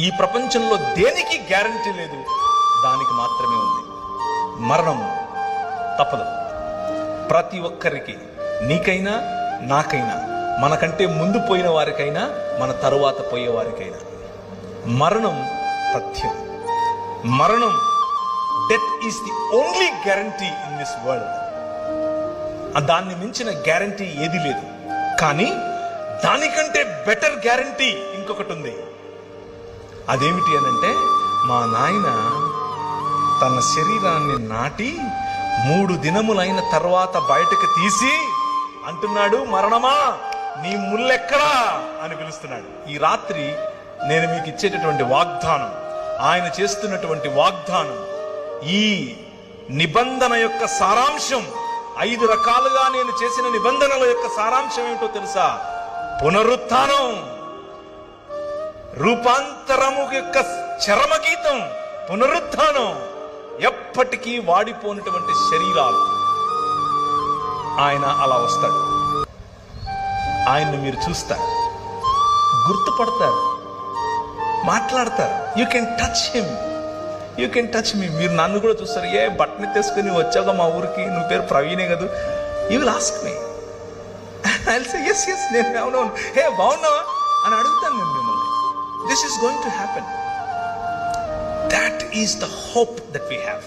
ఈ ప్రపంచంలో దేనికి గ్యారంటీ లేదు, దానికి మాత్రమే ఉంది. మరణం తప్పదు ప్రతి ఒక్కరికి, నీకైనా నాకైనా, మనకంటే ముందు పోయిన వారికైనా మన తరువాత పోయే వారికైనా. మరణం తథ్యం. మరణం, death is the only guarantee in this world. దాన్ని మించిన గ్యారంటీ ఏది లేదు. కానీ దానికంటే బెటర్ గ్యారంటీ ఇంకొకటి ఉంది. అదేమిటి అనంటే, మా నాయన తన శరీరాన్ని నాటి 3 దినములైన తర్వాత బయటకు తీసి అంటున్నాడు, మరణమా నీ ముల్లెక్కడా అని పిలుస్తున్నాడు. ఈ రాత్రి నేను మీకు ఇచ్చేటటువంటి వాగ్దానం, ఆయన చేస్తున్నటువంటి వాగ్దానం, ఈ నిబంధన యొక్క సారాంశం, 5 రకాలుగా నేను చేసిన నిబంధనల యొక్క సారాంశం ఏమిటో తెలుసా? పునరుత్థానం, రూపాంతరము యొక్క చరమగీతం, పునరుత్థానం, ఎప్పటికీ వాడిపోయినటువంటి శరీరాలు. ఆయన అలా వస్తాడు. ఆయన్ని మీరు చూస్తారు, గుర్తుపడతారు, మాట్లాడతారు. You can touch him, you can touch me. మీరు నన్ను కూడా చూస్తారు. ఏ బట్టని తీసుకుని వచ్చాక మా ఊరికి, నువ్వు పేరు ప్రవీణే కదా, you will ask me. I will say yes yes, నేను అవునవును, హే బాగున్నావా అని అడుగుతాను నేను మిమ్మల్ని. This is going to happen. That is the hope that we have.